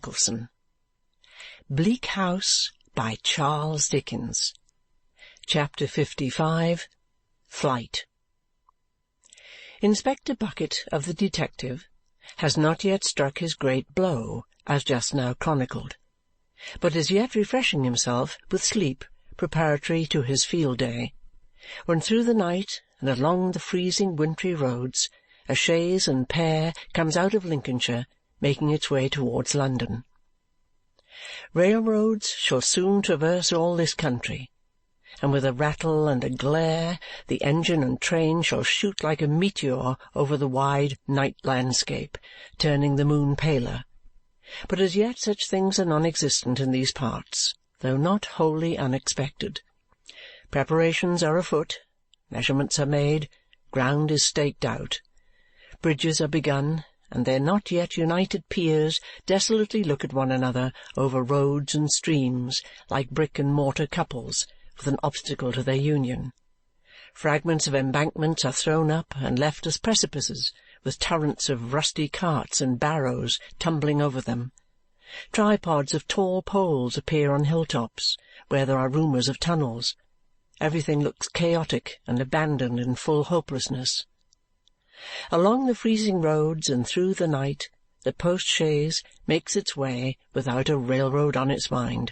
Nicholson. Bleak House by Charles Dickens. Chapter 55. Flight. Inspector Bucket of the Detective has not yet struck his great blow, as just now chronicled, but is yet refreshing himself with sleep preparatory to his field day, when through the night and along the freezing wintry roads a chaise and pair comes out of Lincolnshire, making its way towards London. Railroads shall soon traverse all this country, and with a rattle and a glare the engine and train shall shoot like a meteor over the wide night landscape, turning the moon paler. But as yet such things are non-existent in these parts, though not wholly unexpected. Preparations are afoot, measurements are made, ground is staked out. Bridges are begun, and their not yet united piers desolately look at one another over roads and streams like brick-and-mortar couples, with an obstacle to their union. Fragments of embankments are thrown up and left as precipices, with torrents of rusty carts and barrows tumbling over them. Tripods of tall poles appear on hilltops, where there are rumours of tunnels. Everything looks chaotic and abandoned in full hopelessness. Along the freezing roads and through the night the post-chaise makes its way without a railroad on its mind.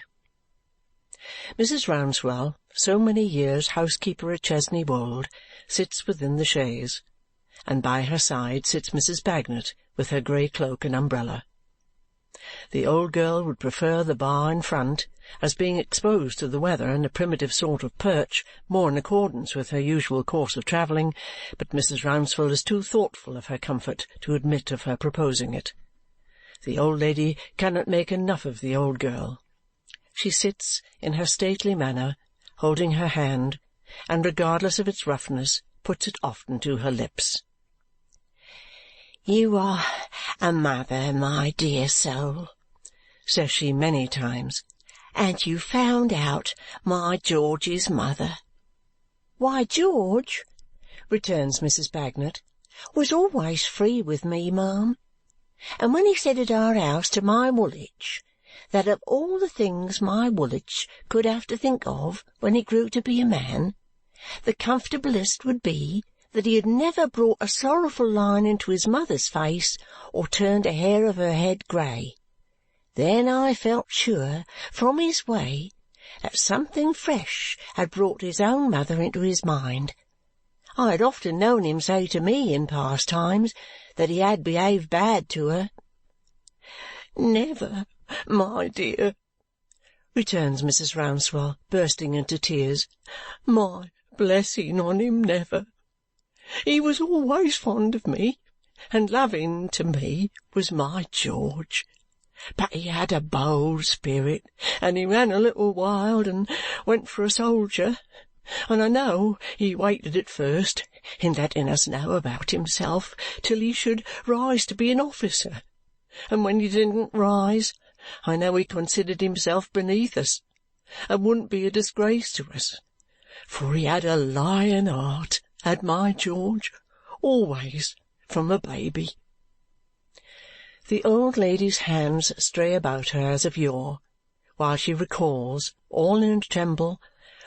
Mrs. Rouncewell, so many years housekeeper at Chesney Wold, sits within the chaise, and by her side sits Mrs. Bagnet with her grey cloak and umbrella. The old girl would prefer the bar in front, as being exposed to the weather in a primitive sort of perch, more in accordance with her usual course of travelling, but Mrs. Rouncewell is too thoughtful of her comfort to admit of her proposing it. The old lady cannot make enough of the old girl. She sits, in her stately manner, holding her hand, and regardless of its roughness, puts it often to her lips. "You are a mother, my dear soul," says she many times, "and you found out my George's mother." "Why, George," returns Mrs. Bagnet, "was always free with me, ma'am. And when he said at our house to my Woolwich that of all the things my Woolwich could have to think of when he grew to be a man, the comfortablest would be that he had never brought a sorrowful line into his mother's face or turned a hair of her head grey, then I felt sure, from his way, that something fresh had brought his own mother into his mind. I had often known him say to me in past times that he had behaved bad to her." "Never, my dear," returns Mrs. Rouncewell, bursting into tears. "My blessing on him, never. He was always fond of me, and loving to me was my George. But he had a bold spirit, and he ran a little wild and went for a soldier, and I know he waited at first in letting us know about himself till he should rise to be an officer, and when he didn't rise, I know he considered himself beneath us and wouldn't be a disgrace to us, for he had a lion heart, had my George, always, from a baby." The old lady's hands stray about her as of yore, while she recalls, all in a tremble,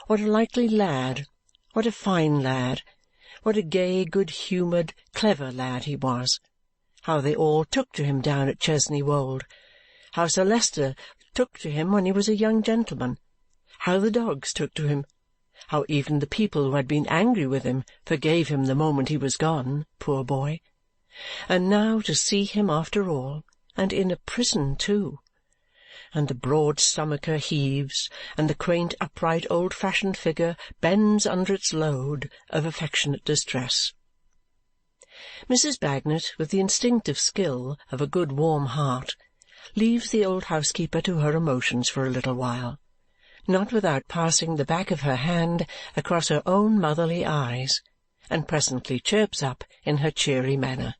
what a likely lad, what a fine lad, what a gay, good-humoured, clever lad he was, how they all took to him down at Chesney Wold, how Sir Leicester took to him when he was a young gentleman, how the dogs took to him, how even the people who had been angry with him forgave him the moment he was gone, poor boy. And now to see him after all, and in a prison too. And the broad stomacher heaves, and the quaint upright old-fashioned figure bends under its load of affectionate distress. Mrs. Bagnet, with the instinctive skill of a good warm heart, leaves the old housekeeper to her emotions for a little while, not without passing the back of her hand across her own motherly eyes, and presently chirps up in her cheery manner.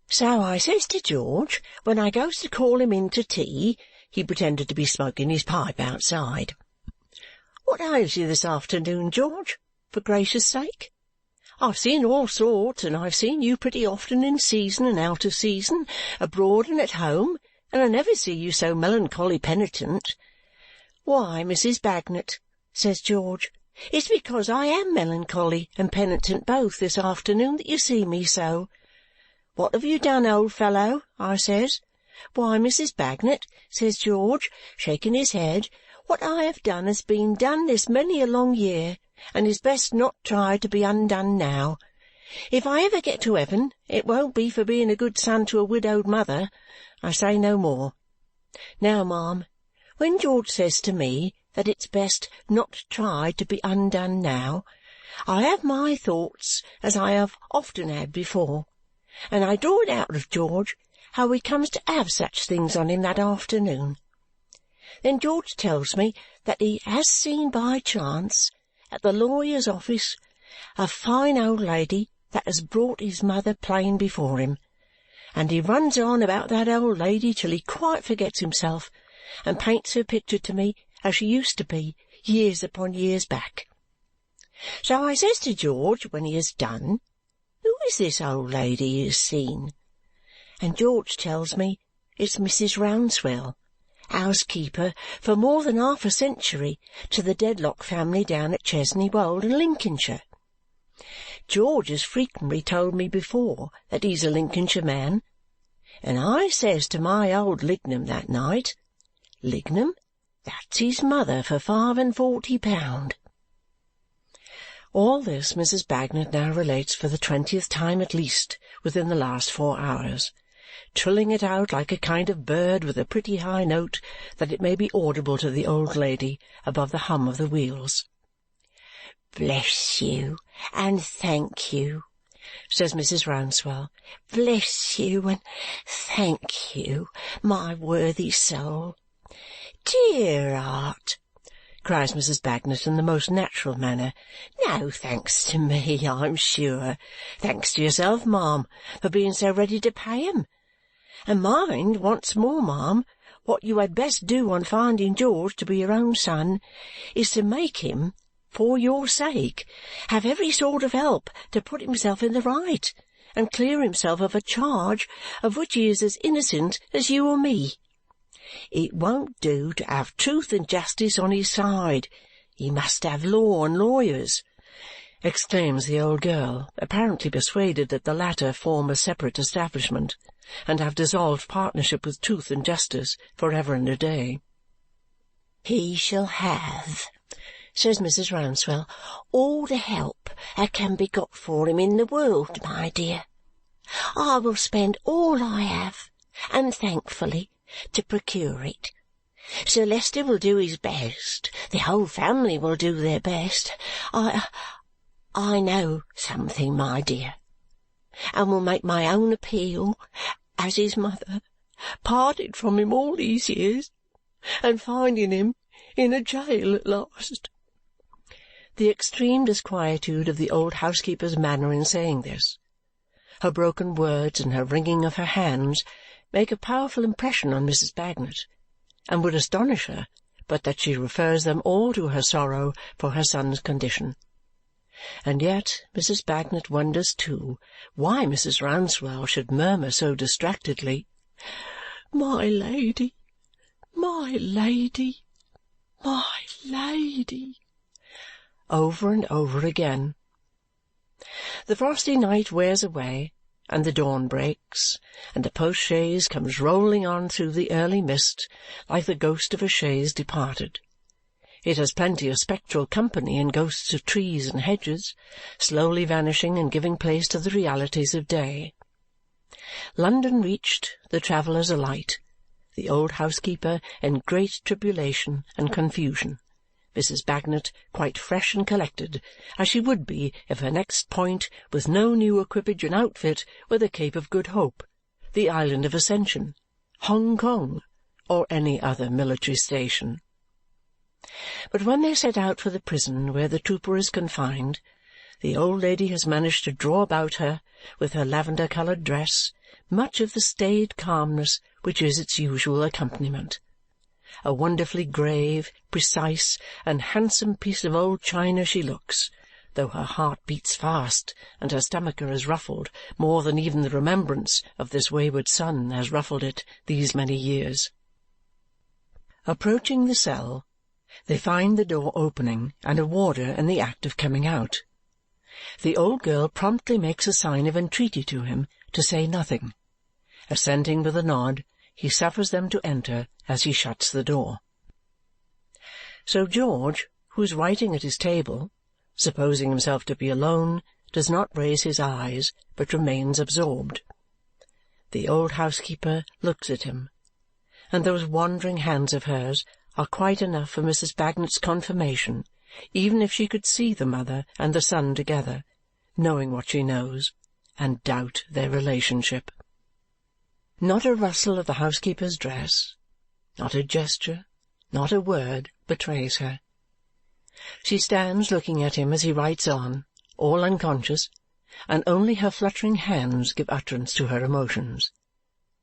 "So I says to George, when I goes to call him in to tea," he pretended to be smoking his pipe outside, "what ails you this afternoon, George, for gracious sake? I've seen all sorts, and I've seen you pretty often in season and out of season, abroad and at home, and I never see you so melancholy penitent." "Why, Mrs. Bagnet," says George, "it's because I am melancholy and penitent both this afternoon that you see me so." "What have you done, old fellow?" I says. "Why, Mrs. Bagnet," says George, shaking his head, "what I have done has been done this many a long year, and is best not tried to be undone now. If I ever get to heaven, it won't be for being a good son to a widowed mother. I say no more. Now, ma'am, when George says to me that it's best not tried to be undone now, I have my thoughts as I have often had before, and I draw it out of George how he comes to have such things on him that afternoon. Then George tells me that he has seen by chance at the lawyer's office a fine old lady that has brought his mother plain before him, and he runs on about that old lady till he quite forgets himself and paints her picture to me as she used to be years upon years back. So I says to George when he has done, 'Who is this old lady he has seen?' And George tells me it's Mrs. Rouncewell, housekeeper for more than half a century to the Dedlock family down at Chesney Wold in Lincolnshire. George has frequently told me before that he's a Lincolnshire man, and I says to my old Lignum that night, 'Lignum, that's his mother for £45.' All this Mrs. Bagnet now relates for the 20th time at least within the last 4 hours, trilling it out like a kind of bird with a pretty high note that it may be audible to the old lady above the hum of the wheels. "Bless you, and thank you," says Mrs. Rouncewell. "Bless you, and thank you, my worthy soul." "Dear heart!" cries Mrs. Bagnet in the most natural manner. "No thanks to me, I'm sure. Thanks to yourself, ma'am, for being so ready to pay 'em. And mind, once more, ma'am, what you had best do on finding George to be your own son is to make him, for your sake, have every sort of help to put himself in the right and clear himself of a charge of which he is as innocent as you or me. It won't do to have truth and justice on his side. He must have law and lawyers," exclaims the old girl, apparently persuaded that the latter form a separate establishment and have dissolved partnership with truth and justice for ever and a day. "He shall have," says Mrs. Rouncewell, "all the help that can be got for him in the world, my dear. I will spend all I have, and thankfully, to procure it. Sir Leicester will do his best. The whole family will do their best. I know something, my dear, and will make my own appeal as his mother, parted from him all these years, and finding him in a jail at last." The extreme disquietude of the old housekeeper's manner in saying this, her broken words and her wringing of her hands, make a powerful impression on Mrs. Bagnet, and would astonish her but that she refers them all to her sorrow for her son's condition. And yet Mrs. Bagnet wonders too why Mrs. Rouncewell should murmur so distractedly, "My lady, my lady, my lady," over and over again. The frosty night wears away, and the dawn breaks, and the post-chaise comes rolling on through the early mist like the ghost of a chaise departed. It has plenty of spectral company in ghosts of trees and hedges, slowly vanishing and giving place to the realities of day. London reached, the travellers alight, the old housekeeper in great tribulation and confusion, Mrs. Bagnet quite fresh and collected, as she would be if her next point with no new equipage and outfit were the Cape of Good Hope, the Island of Ascension, Hong Kong, or any other military station. But when they set out for the prison where the trooper is confined, the old lady has managed to draw about her, with her lavender-coloured dress, much of the staid calmness which is its usual accompaniment. A wonderfully grave, precise, and handsome piece of old china she looks, though her heart beats fast and her stomacher is ruffled more than even the remembrance of this wayward son has ruffled it these many years. Approaching the cell, they find the door opening and a warder in the act of coming out. The old girl promptly makes a sign of entreaty to him to say nothing. Assenting with a nod, he suffers them to enter as he shuts the door. So George, who is writing at his table, supposing himself to be alone, does not raise his eyes, but remains absorbed. The old housekeeper looks at him, and those wandering hands of hers are quite enough for Mrs. Bagnet's confirmation, even if she could see the mother and the son together, knowing what she knows, and doubt their relationship. Not a rustle of the housekeeper's dress, not a gesture, not a word betrays her. She stands looking at him as he writes on, all unconscious, and only her fluttering hands give utterance to her emotions.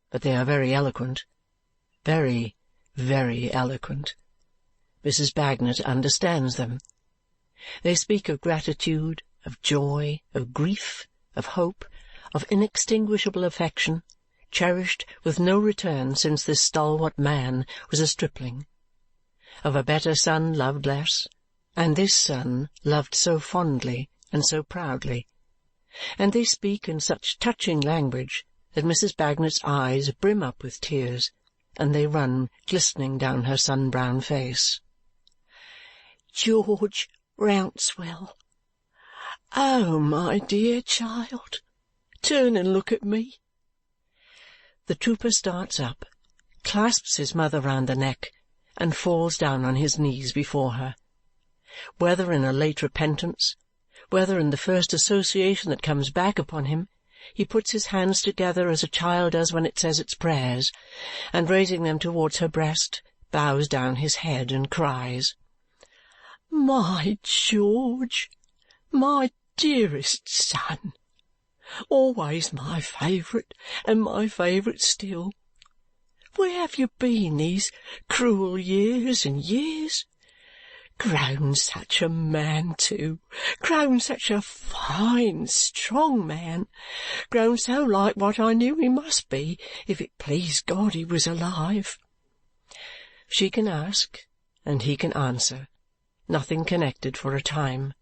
But they are very eloquent, very, very eloquent. Mrs. Bagnet understands them. They speak of gratitude, of joy, of grief, of hope, of inextinguishable affection, cherished with no return since this stalwart man was a stripling, of a better son loved less, and this son loved so fondly and so proudly, and they speak in such touching language that Mrs. Bagnet's eyes brim up with tears, and they run glistening down her sun-brown face. "George Rouncewell! Oh, my dear child, turn and look at me!" The trooper starts up, clasps his mother round the neck, and falls down on his knees before her. Whether in a late repentance, whether in the first association that comes back upon him, he puts his hands together as a child does when it says its prayers, and raising them towards her breast, bows down his head and cries, "My George, my dearest son! Always my favourite, and my favourite still! Where have you been these cruel years and years? Grown such a man, too, grown such a fine, strong man, grown so like what I knew he must be if it pleased God he was alive." She can ask, and he can answer, nothing connected for a time.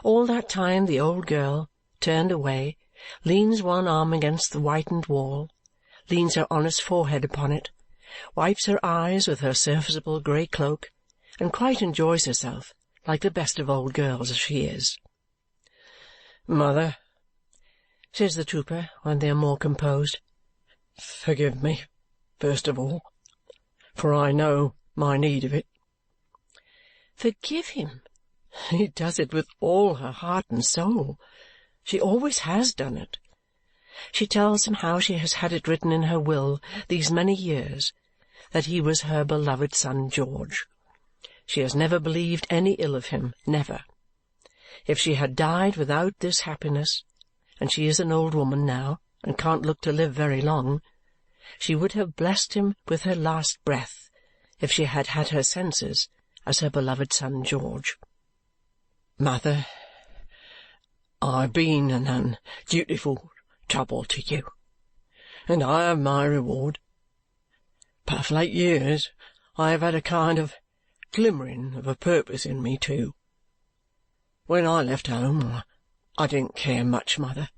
All that time the old girl, turned away, leans one arm against the whitened wall, leans her honest forehead upon it, wipes her eyes with her serviceable grey cloak, and quite enjoys herself like the best of old girls as she is. "Mother," says the trooper when they are more composed, "forgive me, first of all, for I know my need of it." Forgive him! He does it with all her heart and soul. She always has done it. She tells him how she has had it written in her will these many years that he was her beloved son George. She has never believed any ill of him, never. If she had died without this happiness, and she is an old woman now and can't look to live very long, she would have blessed him with her last breath if she had had her senses as her beloved son George. "Mother, I've been an undutiful trouble to you, and I have my reward. But of late years I have had a kind of glimmering of a purpose in me too. When I left home I didn't care much, mother,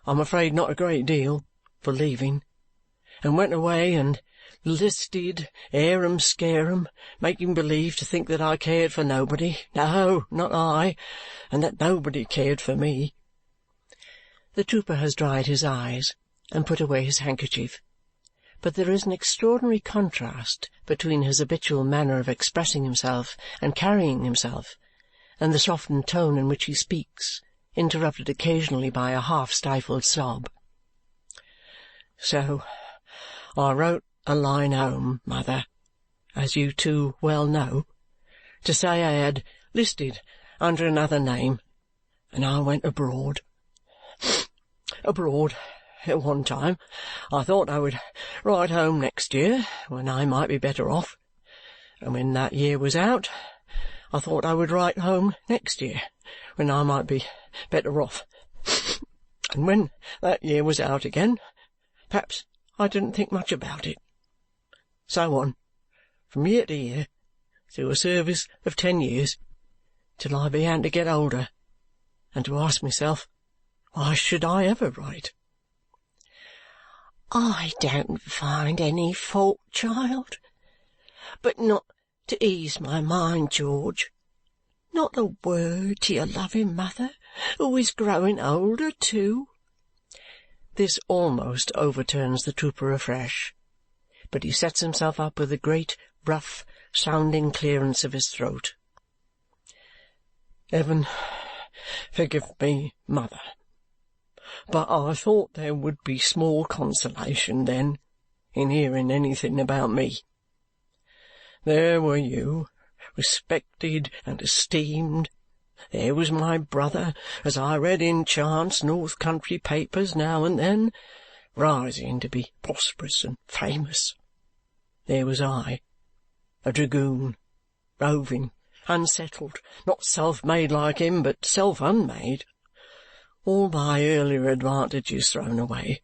I'm afraid not a great deal, for leaving, and went away and listed harum-scarum, making believe to think that I cared for nobody, no, not I, and that nobody cared for me." The trooper has dried his eyes and put away his handkerchief, but there is an extraordinary contrast between his habitual manner of expressing himself and carrying himself and the softened tone in which he speaks, interrupted occasionally by a half-stifled sob. "So I wrote a line home, mother, as you too well know, to say I had listed under another name, and I went abroad. Abroad at one time. I thought I would write home next year, when I might be better off, and when that year was out, I thought I would write home next year, when I might be better off. And when that year was out again, perhaps I didn't think much about it. So on, from year to year, through a service of 10 years, till I began to get older, and to ask myself, why should I ever write? I don't find any fault, child, but not to ease my mind, George. Not a word to your loving mother, who is growing older too. This almost overturns the trooper afresh, but he sets himself up with a great, rough, sounding clearance of his throat. Heaven forgive me, mother, but I thought there would be small consolation then in hearing anything about me. There were you, respected and esteemed. There was my brother, as I read in chance North Country papers now and then, rising to be prosperous and famous. There was I, a dragoon, roving, unsettled, not self-made like him, but self-unmade. All my earlier advantages thrown away,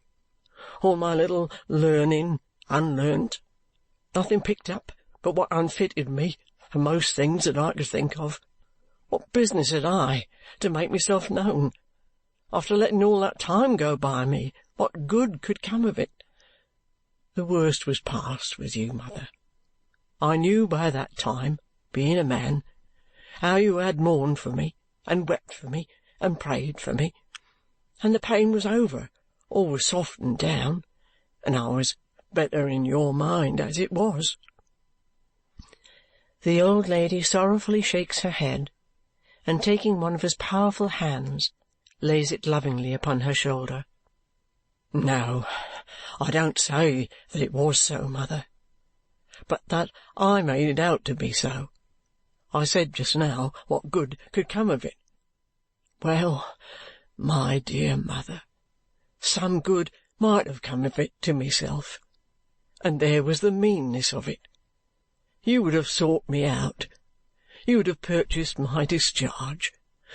all my little learning unlearnt, nothing picked up but what unfitted me for most things that I could think of. What business had I to make myself known? After letting all that time go by me, what good could come of it? The worst was past with you, mother. I knew by that time, being a man, how you had mourned for me, and wept for me, and prayed for me. And the pain was over, all was softened down, and I was better in your mind as it was. The old lady sorrowfully shakes her head, and taking one of his powerful hands, lays it lovingly upon her shoulder. No, I don't say that it was so, mother, but that I made it out to be so. I said just now what good could come of it. Well, my dear mother, some good might have come of it to myself, and there was the meanness of it. You would have sought me out. You would have purchased my discharge.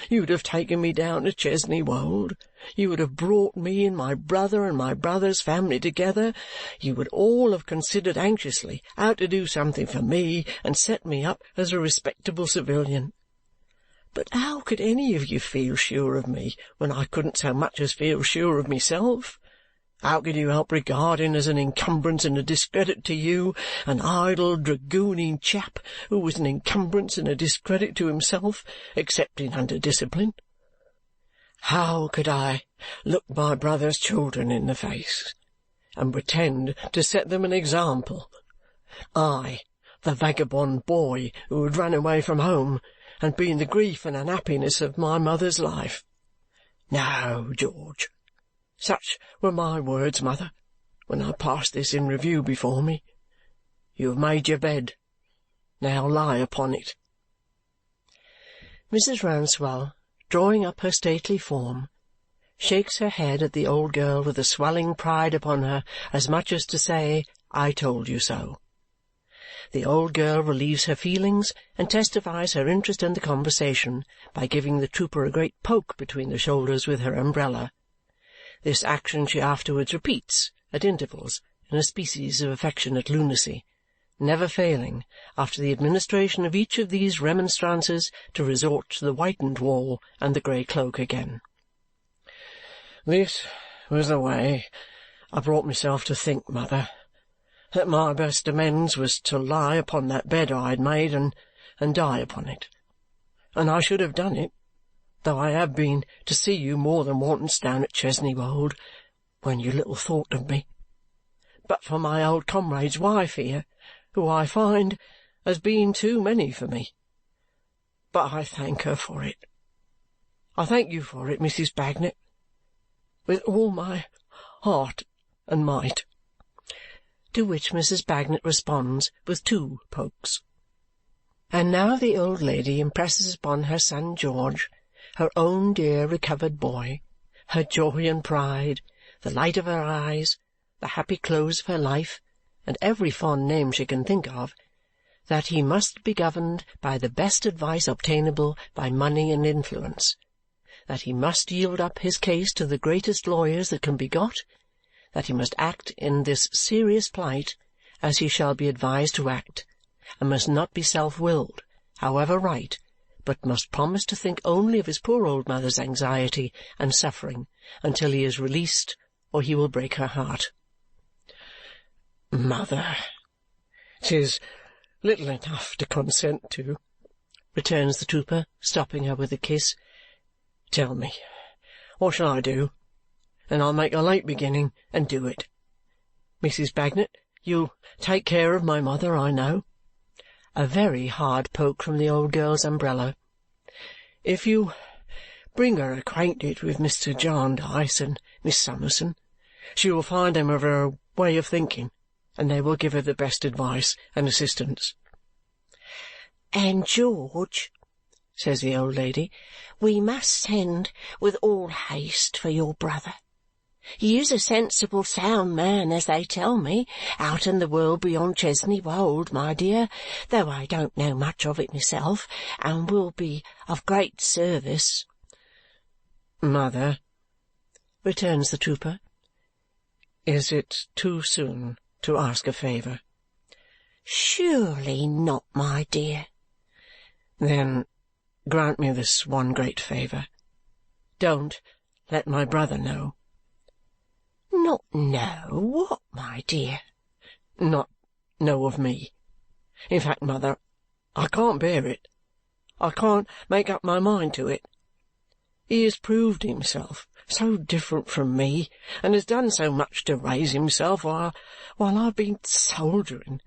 You would have taken me down to Chesney Wold. You would have brought me and my brother and my brother's family together. You would all have considered anxiously how to do something for me and set me up as a respectable civilian. But how could any of you feel sure of me when I couldn't so much as feel sure of myself? How could you help regarding as an encumbrance and a discredit to you an idle dragooning chap who was an encumbrance and a discredit to himself, excepting under discipline? How could I look my brother's children in the face and pretend to set them an example? I, the vagabond boy who had run away from home and been the grief and unhappiness of my mother's life? No, George. Such were my words, mother, when I passed this in review before me. You have made your bed. Now lie upon it. Mrs. Rouncewell, drawing up her stately form, shakes her head at the old girl with a swelling pride upon her, as much as to say, I told you so. The old girl relieves her feelings and testifies her interest in the conversation by giving the trooper a great poke between the shoulders with her umbrella. This action she afterwards repeats, at intervals, in a species of affectionate lunacy, never failing, after the administration of each of these remonstrances, to resort to the whitened wall and the grey cloak again. This was the way I brought myself to think, mother, that my best amends was to lie upon that bed I had made and die upon it. And I should have done it, though I have been to see you more than once down at Chesney Wold, when you little thought of me, but for my old comrade's wife here, who I find has been too many for me. But I thank her for it. I thank you for it, Mrs. Bagnet, with all my heart and might. To which Mrs. Bagnet responds with 2 pokes. And now the old lady impresses upon her son George, her own dear recovered boy, her joy and pride, the light of her eyes, the happy close of her life, and every fond name she can think of, that he must be governed by the best advice obtainable by money and influence, that he must yield up his case to the greatest lawyers that can be got, that he must act in this serious plight as he shall be advised to act, and must not be self-willed, however right, but must promise to think only of his poor old mother's anxiety and suffering until he is released, or he will break her heart. "Mother, 'tis little enough to consent to," returns the trooper, stopping her with a kiss. "Tell me, what shall I do? And I'll make a late beginning and do it. Mrs. Bagnet, you'll take care of my mother, I know." A very hard poke from the old girl's umbrella. "If you bring her acquainted with Mr. Jarndyce and Miss Summerson, she will find them of her way of thinking, and they will give her the best advice and assistance." "And George," says the old lady, "we must send with all haste for your brother. He is a sensible, sound man, as they tell me, out in the world beyond Chesney Wold, my dear, though I don't know much of it myself, and will be of great service." "Mother," returns the trooper, "is it too soon to ask a favour?" "Surely not, my dear." "Then grant me this one great favour. Don't let my brother know." "Not know what, my dear?" "Not know of me. In fact, mother, I can't bear it. I can't make up my mind to it. He has proved himself so different from me and has done so much to raise himself while I've been soldiering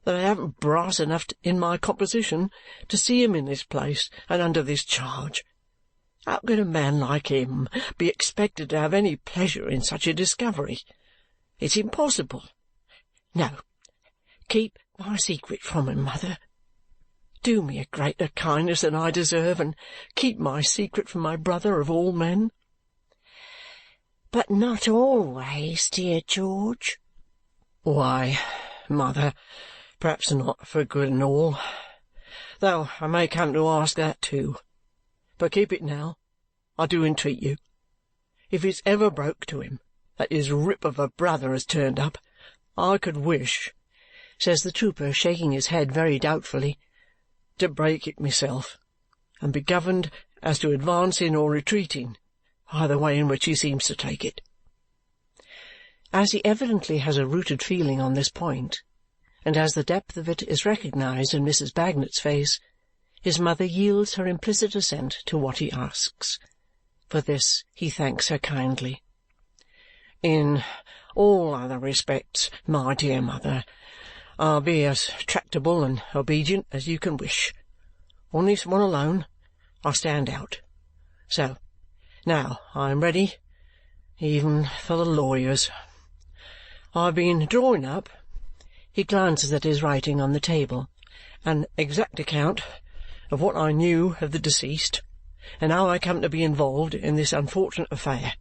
that I haven't brass enough in my composition to see him in this place and under this charge. How can a man like him be expected to have any pleasure in such a discovery? It's impossible. No, keep my secret from him, mother. Do me a greater kindness than I deserve, and keep my secret from my brother of all men." "But not always, dear George." "Why, mother, perhaps not for good and all, though I may come to ask that too. But keep it now, I do entreat you. If it's ever broke to him that his rip of a brother has turned up, I could wish," says the trooper, shaking his head very doubtfully, "to break it myself, and be governed as to advancing or retreating, either way in which he seems to take it." As he evidently has a rooted feeling on this point, and as the depth of it is recognized in Mrs. Bagnet's face, his mother yields her implicit assent to what he asks. For this he thanks her kindly. "In all other respects, my dear mother, I'll be as tractable and obedient as you can wish. On this one alone I stand out. So, now I am ready, even for the lawyers. I've been drawing up," he glances at his writing on the table, "an exact account of what I knew of the deceased and how I come to be involved in this unfortunate affair.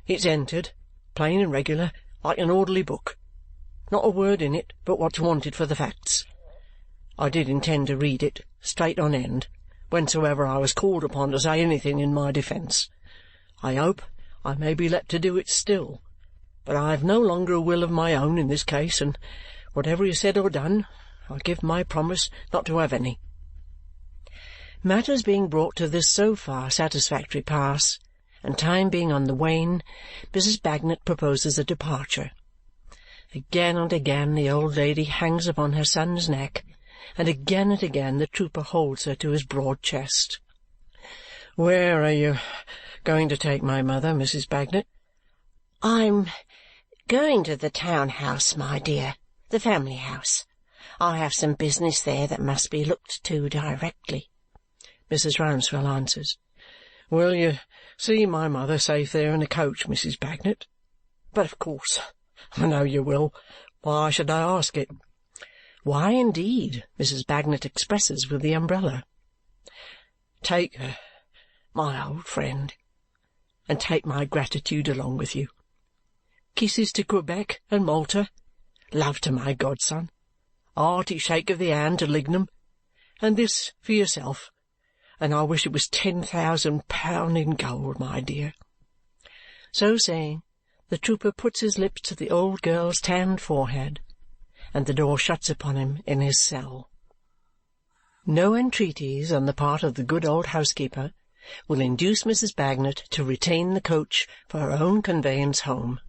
It's entered, plain and regular, like an orderly book. Not a word in it but what's wanted for the facts. I did intend to read it, straight on end, whensoever I was called upon to say anything in my defence. I hope I may be let to do it still, but I have no longer a will of my own in this case, and whatever is said or done, I give my promise not to have any." Matters being brought to this so far satisfactory pass, and time being on the wane, Mrs. Bagnet proposes a departure. Again and again the old lady hangs upon her son's neck, and again the trooper holds her to his broad chest. "Where are you going to take my mother, Mrs. Bagnet?" "I'm going to the town-house, my dear, the family house. I have some business there that must be looked to directly," Mrs. Rouncewell answers. "Will you see my mother safe there in the coach, Mrs. Bagnet? But of course I know you will. Why should I ask it?" Why, indeed, Mrs. Bagnet expresses with the umbrella. "Take her, my old friend, and take my gratitude along with you. Kisses to Quebec and Malta. Love to my godson. a hearty shake of the hand to Lignum, and this for yourself, and I wish it was 10,000 pound in gold, my dear." So saying, the trooper puts his lips to the old girl's tanned forehead, and the door shuts upon him in his cell. No entreaties on the part of the good old housekeeper will induce Mrs. Bagnet to retain the coach for her own conveyance home.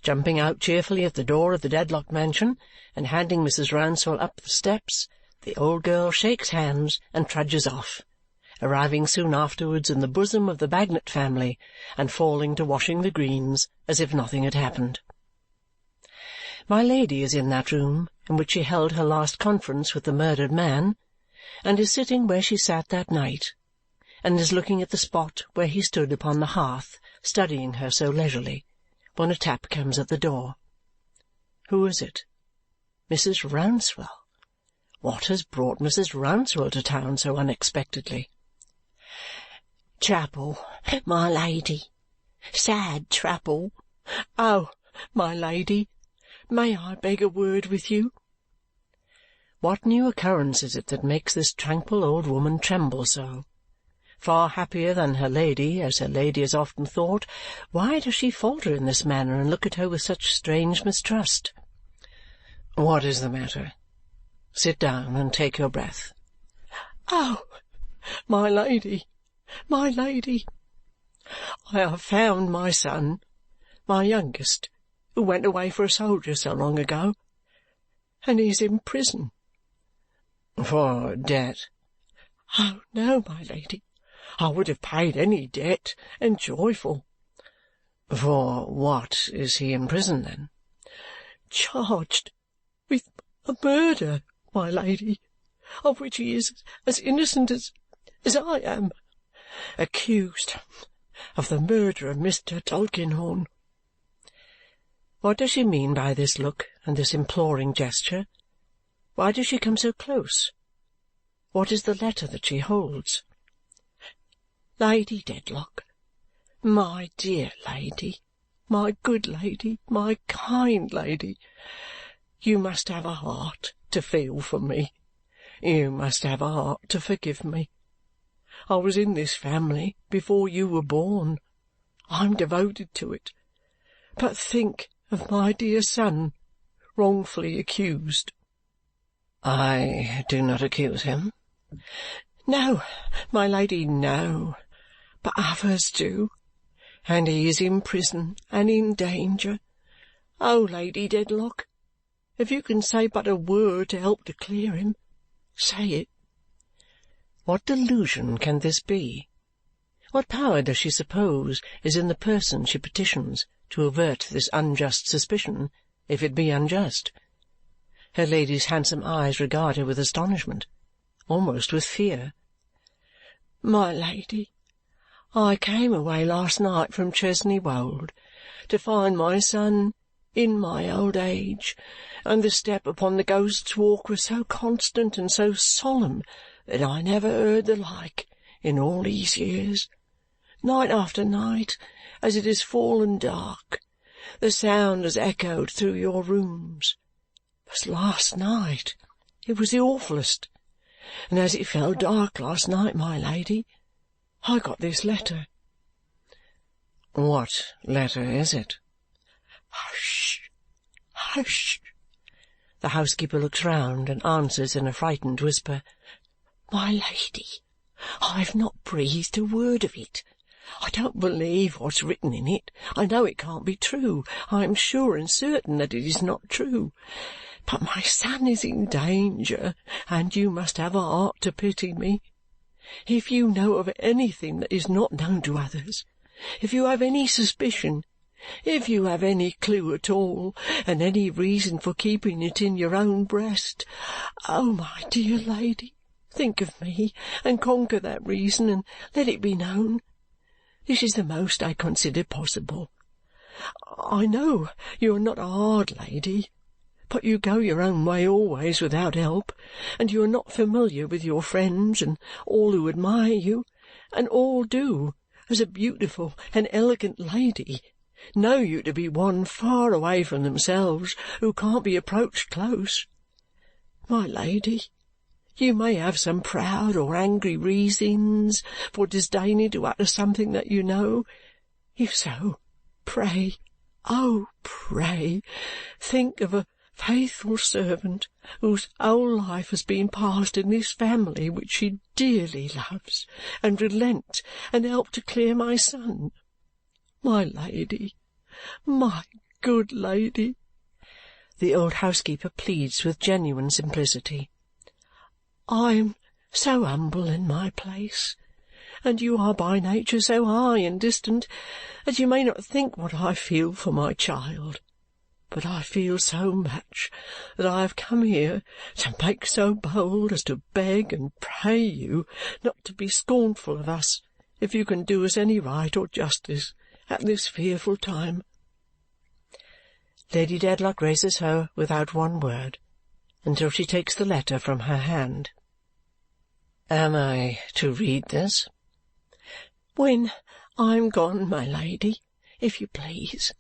Jumping out cheerfully at the door of the Dedlock mansion and handing Mrs. Rouncewell up the steps, the old girl shakes hands and trudges off, arriving soon afterwards in the bosom of the Bagnet family and falling to washing the greens as if nothing had happened. My Lady is in that room in which she held her last conference with the murdered man, and is sitting where she sat that night, and is looking at the spot where he stood upon the hearth studying her so leisurely, when a tap comes at the door. Who is it? Mrs. Rouncewell. What has brought Mrs. Rouncewell to town so unexpectedly? "Trouble, my Lady. Sad trouble." "Oh, my Lady, may I beg a word with you?" What new occurrence is it that makes this tranquil old woman tremble so? Far happier than her Lady, as her Lady has often thought, why does she falter in this manner and look at her with such strange mistrust? What is the matter? Sit down and take your breath. "Oh, my Lady, my Lady, I have found my son, my youngest, who went away for a soldier so long ago, and he's in prison." "For debt?" "Oh, no, my Lady. I would have paid any debt, and joyful." "For what is he in prison, then?" "Charged with a murder, my Lady, of which he is as innocent as I am. Accused of the murder of Mr. Tulkinghorn." What does she mean by this look and this imploring gesture? Why does she come so close? What is the letter that she holds? "Lady Dedlock, my dear Lady, my good Lady, my kind Lady, you must have a heart to feel for me. You must have a heart to forgive me. I was in this family before you were born. I'm devoted to it. But think of my dear son, wrongfully accused." "I do not accuse him." "No, my Lady, no. But others do. And he is in prison and in danger. Oh, Lady Dedlock, if you can say but a word to help to clear him, say it." What delusion can this be? What power does she suppose is in the person she petitions to avert this unjust suspicion, if it be unjust? Her Lady's handsome eyes regard her with astonishment, almost with fear. "My Lady, I came away last night from Chesney Wold to find my son in my old age, and the step upon the Ghost's Walk was so constant and so solemn that I never heard the like in all these years. Night after night, as it has fallen dark, the sound has echoed through your rooms. But last night it was the awfullest, and as it fell dark last night, my Lady, I got this letter." "What letter is it?" "Hush! Hush!" The housekeeper looks round and answers in a frightened whisper, "My Lady, I have not breathed a word of it. I don't believe what's written in it. I know it can't be true. I am sure and certain that it is not true. But my son is in danger, and you must have a heart to pity me. If you know of anything that is not known to others, if you have any suspicion, if you have any clue at all, and any reason for keeping it in your own breast, oh, my dear Lady, think of me, and conquer that reason, and let it be known. This is the most I consider possible. I know you are not a hard lady, but you go your own way always without help, and you are not familiar with your friends and all who admire you, and all do, as a beautiful and elegant lady, know you to be one far away from themselves who can't be approached close. My Lady, you may have some proud or angry reasons for disdaining to utter something that you know. If so, pray, oh, pray, think of a faithful servant whose whole life has been passed in this family which she dearly loves, and relent and help to clear my son. My Lady, my good lady," the old housekeeper pleads with genuine simplicity, "I am so humble in my place, and you are by nature so high and distant, that you may not think what I feel for my child. But I feel so much that I have come here to make so bold as to beg and pray you not to be scornful of us, if you can do us any right or justice at this fearful time." Lady Dedlock raises her without one word until she takes the letter from her hand. "Am I to read this?" "When I am gone, my lady, if you please,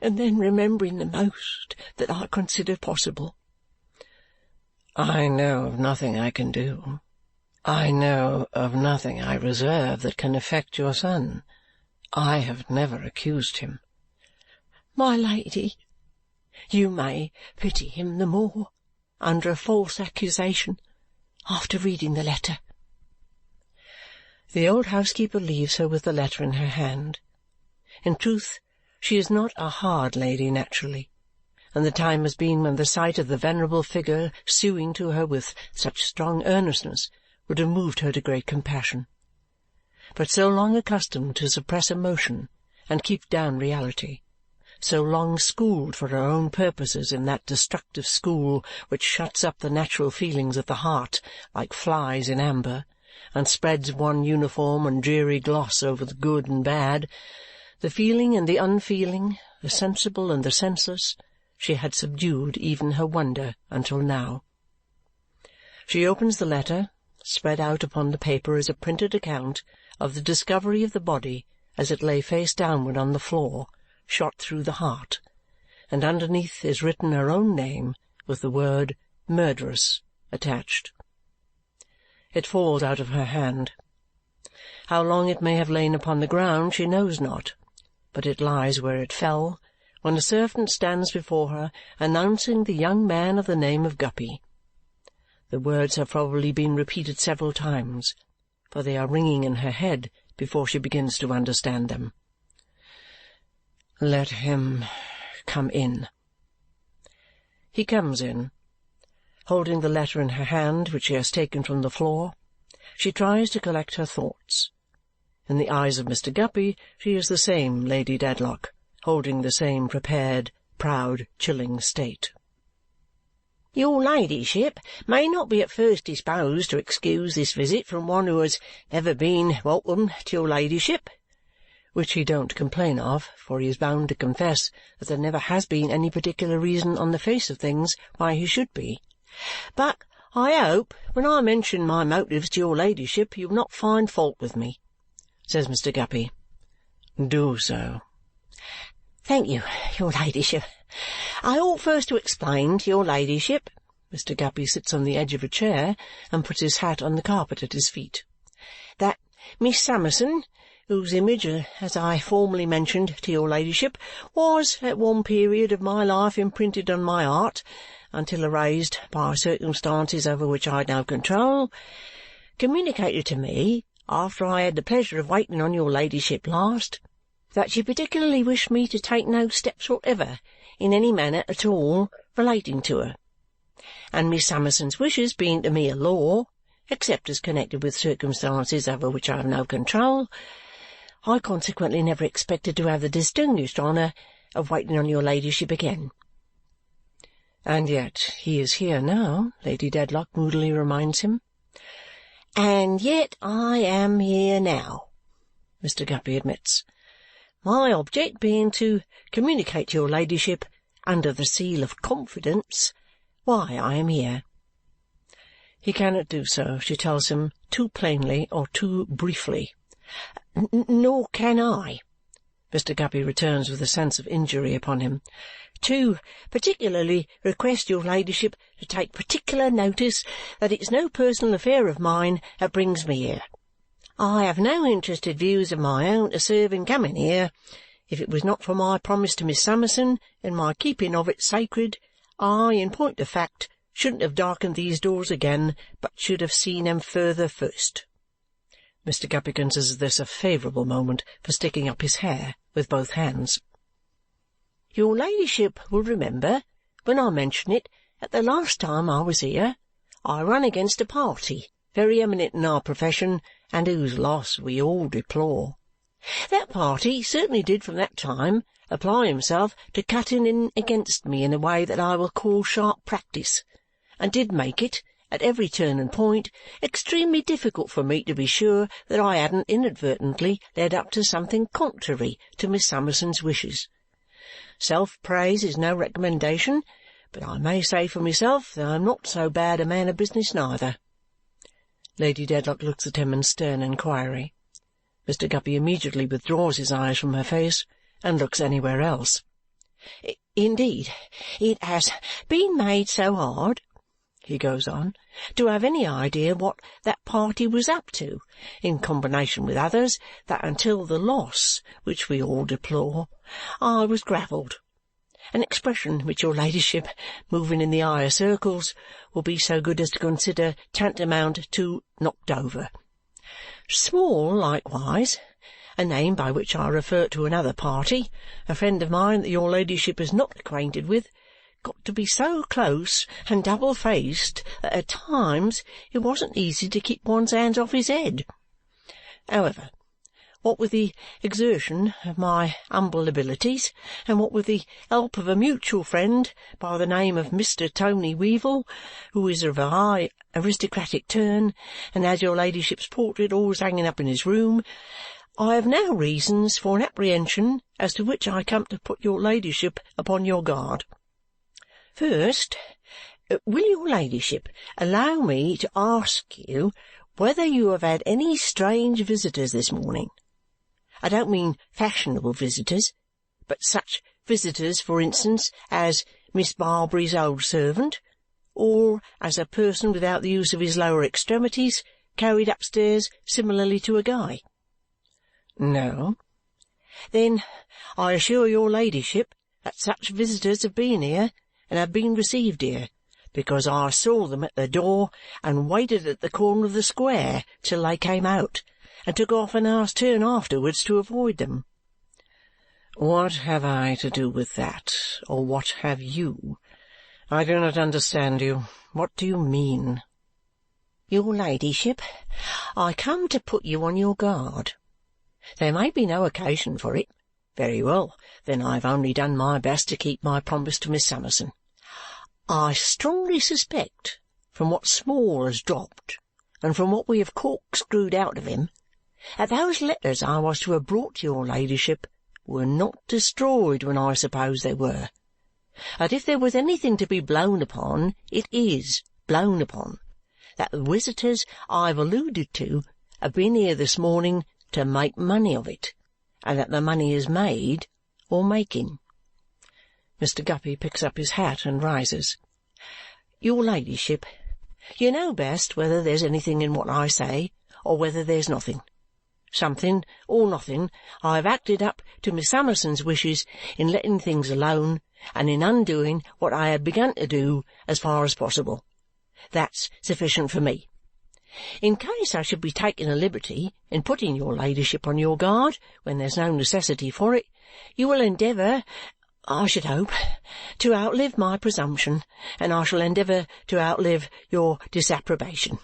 and then remembering the most that I consider possible." "I know of nothing I can do. I know of nothing I reserve that can affect your son. I have never accused him." "My lady, you may pity him the more under a false accusation after reading the letter." The old housekeeper leaves her with the letter in her hand. In truth, she is not a hard lady naturally, and the time has been when the sight of the venerable figure suing to her with such strong earnestness would have moved her to great compassion. But so long accustomed to suppress emotion and keep down reality, so long schooled for her own purposes in that destructive school which shuts up the natural feelings of the heart like flies in amber, and spreads one uniform and dreary gloss over the good and bad, the feeling and the unfeeling, the sensible and the senseless, she had subdued even her wonder until now. She opens the letter. Spread out upon the paper is a printed account of the discovery of the body as it lay face downward on the floor, shot through the heart, and underneath is written her own name with the word "Murderess" attached. It falls out of her hand. How long it may have lain upon the ground she knows not, but it lies where it fell, when a servant stands before her announcing the young man of the name of Guppy. The words have probably been repeated several times, for they are ringing in her head before she begins to understand them. "Let him come in." He comes in. Holding the letter in her hand, which she has taken from the floor, she tries to collect her thoughts. In the eyes of Mr. Guppy she is the same Lady Dedlock, holding the same prepared, proud, chilling state. "Your ladyship may not be at first disposed to excuse this visit from one who has ever been welcome to your ladyship," which he don't complain of, for he is bound to confess that there never has been any particular reason on the face of things why he should be. "But I hope when I mention my motives to your ladyship you will not find fault with me," says Mr. Guppy. "Do so." "Thank you, your ladyship. I ought first to explain to your ladyship," Mr. Guppy sits on the edge of a chair and puts his hat on the carpet at his feet, "that Miss Summerson, whose image, as I formerly mentioned to your ladyship, was at one period of my life imprinted on my heart, until erased by circumstances over which I had no control, communicated to me, after I had the pleasure of waiting on your ladyship last, that she particularly wished me to take no steps whatever in any manner at all relating to her. And Miss Summerson's wishes being to me a law, except as connected with circumstances over which I have no control, I consequently never expected to have the distinguished honour of waiting on your ladyship again." "And yet he is here now," Lady Dedlock moodily reminds him. "And yet I am here now," Mr. Guppy admits, "my object being to communicate to your ladyship, under the seal of confidence, why I am here." He cannot do so, she tells him, too plainly or too briefly. "Nor can I," Mr. Guppy returns with a sense of injury upon him. "To particularly request your ladyship to take particular notice that it's no personal affair of mine that brings me here. I have no interested views of my own to serve in coming here. If it was not for my promise to Miss Summerson and my keeping of it sacred, I, in point of fact, shouldn't have darkened these doors again, but should have seen them further first." Mr. Guppy considers this a favourable moment for sticking up his hair with both hands. "Your ladyship will remember, when I mention it, that the last time I was here, I run against a party very eminent in our profession and whose loss we all deplore. That party certainly did from that time apply himself to cutting in against me in a way that I will call sharp practice, and did make it, at every turn and point, extremely difficult for me to be sure that I hadn't inadvertently led up to something contrary to Miss Summerson's wishes. Self-praise is no recommendation, but I may say for myself that I am not so bad a man of business neither." Lady Dedlock looks at him in stern inquiry. Mr. Guppy immediately withdraws his eyes from her face and looks anywhere else. "Indeed, it has been made so hard," he goes on, "to have any idea what that party was up to, in combination with others, that until the loss, which we all deplore, I was gravelled. An expression which your ladyship, moving in the higher circles, will be so good as to consider tantamount to knocked over. Small, likewise, a name by which I refer to another party, a friend of mine that your ladyship is not acquainted with, got to be so close and double-faced that at times it wasn't easy to keep one's hands off his head. However, what with the exertion of my humble abilities, and what with the help of a mutual friend by the name of Mr. Tony Weevle, who is of a high aristocratic turn and has your ladyship's portrait always hanging up in his room, I have now reasons for an apprehension as to which I come to put your ladyship upon your guard. First, will your ladyship allow me to ask you whether you have had any strange visitors this morning? I don't mean fashionable visitors, but such visitors, for instance, as Miss Barbary's old servant, or as a person without the use of his lower extremities carried upstairs similarly to a guy." "No." "Then I assure your ladyship that such visitors have been here and have been received here, because I saw them at the door and waited at the corner of the square till they came out, and took off an hour's turn afterwards to avoid them." "What have I to do with that, or what have you? I do not understand you. What do you mean?" "Your ladyship, I come to put you on your guard. There may be no occasion for it. Very well, then I have only done my best to keep my promise to Miss Summerson. I strongly suspect, from what Small has dropped, and from what we have corkscrewed out of him, that those letters I was to have brought to your ladyship were not destroyed when I suppose they were. That if there was anything to be blown upon, it is blown upon. That the visitors I have alluded to have been here this morning to make money of it, and that the money is made or making." Mr. Guppy picks up his hat and rises. "Your ladyship, you know best whether there's anything in what I say or whether there's nothing. Something or nothing, I have acted up to Miss Summerson's wishes in letting things alone and in undoing what I had begun to do as far as possible. That's sufficient for me. In case I should be taking a liberty in putting your ladyship on your guard when there's no necessity for it, you will endeavour, I should hope, to outlive my presumption, and I shall endeavour to outlive your disapprobation.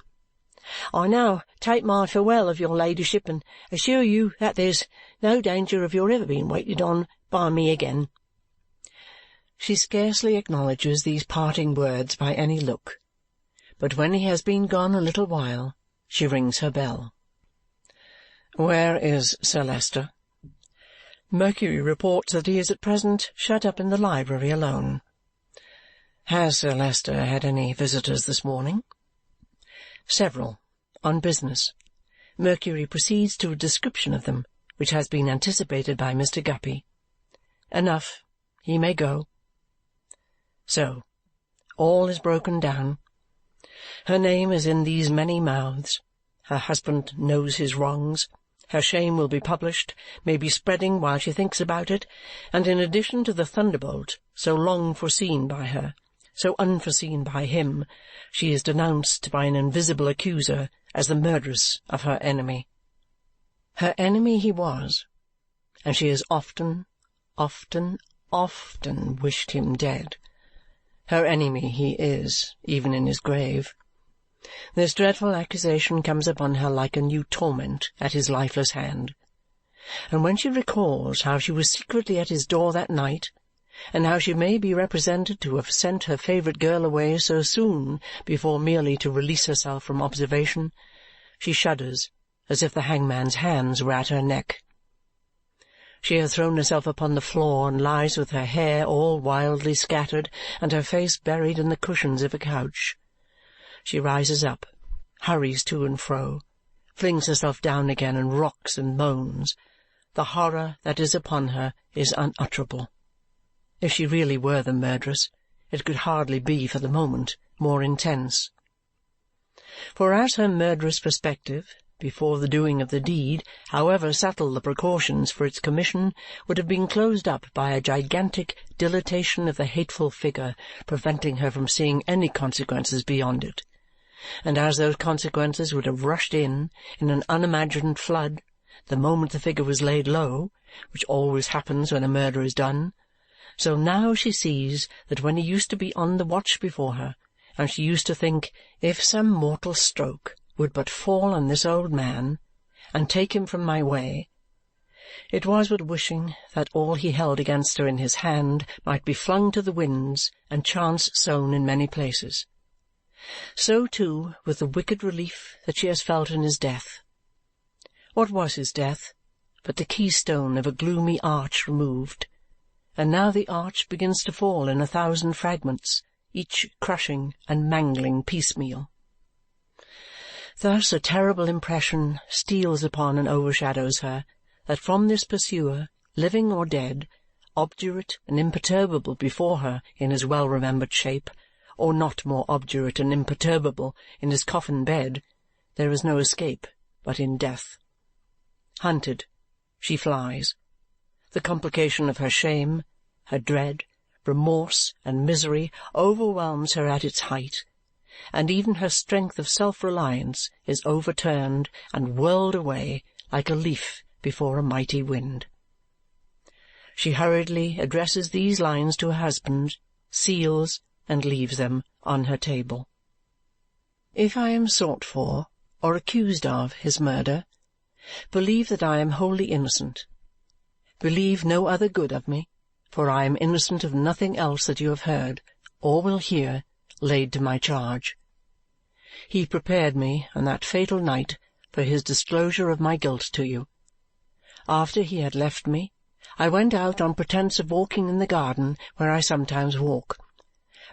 I now take my farewell of your ladyship and assure you that there's no danger of your ever being waited on by me again." She scarcely acknowledges these parting words by any look, but when he has been gone a little while, she rings her bell. "Where is Sir Leicester?" Mercury reports that he is at present shut up in the library alone. "Has Sir Leicester had any visitors this morning?" "Several, on business." Mercury proceeds to a description of them, which has been anticipated by Mr. Guppy. Enough. He may go. So, all is broken down. Her name is in these many mouths. Her husband knows his wrongs. Her shame will be published, may be spreading while she thinks about it, and in addition to the thunderbolt, so long foreseen by her, so unforeseen by him, she is denounced by an invisible accuser as the murderess of her enemy. Her enemy he was, and she has often, often, often wished him dead. Her enemy he is, even in his grave. This dreadful accusation comes upon her like a new torment at his lifeless hand. And when she recalls how she was secretly at his door that night, and how she may be represented to have sent her favourite girl away so soon before merely to release herself from observation, she shudders as if the hangman's hands were at her neck. She has thrown herself upon the floor and lies with her hair all wildly scattered and her face buried in the cushions of a couch. She rises up, hurries to and fro, flings herself down again and rocks and moans. The horror that is upon her is unutterable. If she really were the murderess, it could hardly be for the moment more intense. For as her murderous perspective, before the doing of the deed, however subtle the precautions for its commission, would have been closed up by a gigantic dilatation of the hateful figure, preventing her from seeing any consequences beyond it, and as those consequences would have rushed in an unimagined flood, the moment the figure was laid low, which always happens when a murder is done, so now she sees that when he used to be on the watch before her, and she used to think, if some mortal stroke would but fall on this old man and take him from my way, it was but wishing that all he held against her in his hand might be flung to the winds and chance sown in many places. So, too, with the wicked relief that she has felt in his death. What was his death but the keystone of a gloomy arch removed, and now the arch begins to fall in 1,000 fragments, each crushing and mangling piecemeal. Thus a terrible impression steals upon and overshadows her, that from this pursuer, living or dead, obdurate and imperturbable before her in his well-remembered shape, or not more obdurate and imperturbable in his coffin bed, there is no escape but in death. Hunted, she flies. The complication of her shame, her dread, remorse, and misery overwhelms her at its height, and even her strength of self-reliance is overturned and whirled away like a leaf before a mighty wind. She hurriedly addresses these lines to her husband, seals, and leaves them on her table. If I am sought for, or accused of, his murder, believe that I am wholly innocent. Believe no other good of me, for I am innocent of nothing else that you have heard, or will hear, laid to my charge. He prepared me on that fatal night for his disclosure of my guilt to you. After he had left me, I went out on pretence of walking in the garden where I sometimes walk,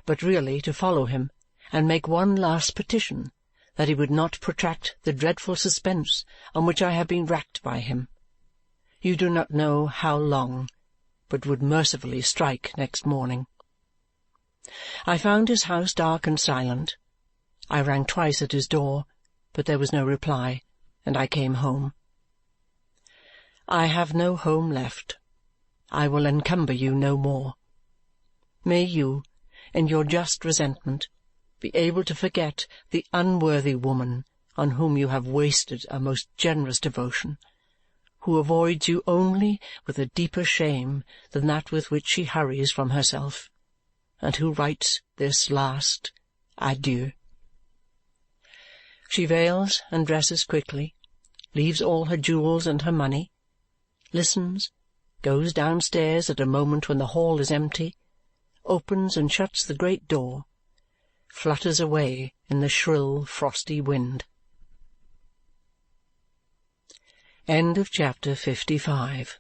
but really to follow him and make one last petition that he would not protract the dreadful suspense on which I have been racked by him. You do not know how long, but would mercifully strike next morning. I found his house dark and silent. I rang twice at his door, but there was no reply, and I came home. I have no home left. I will encumber you no more. May you, in your just resentment, be able to forget the unworthy woman on whom you have wasted a most generous devotion, who avoids you only with a deeper shame than that with which she hurries from herself, and who writes this last adieu. She veils and dresses quickly, leaves all her jewels and her money, listens, goes downstairs at a moment when the hall is empty, opens and shuts the great door, flutters away in the shrill frosty wind. End of chapter 55.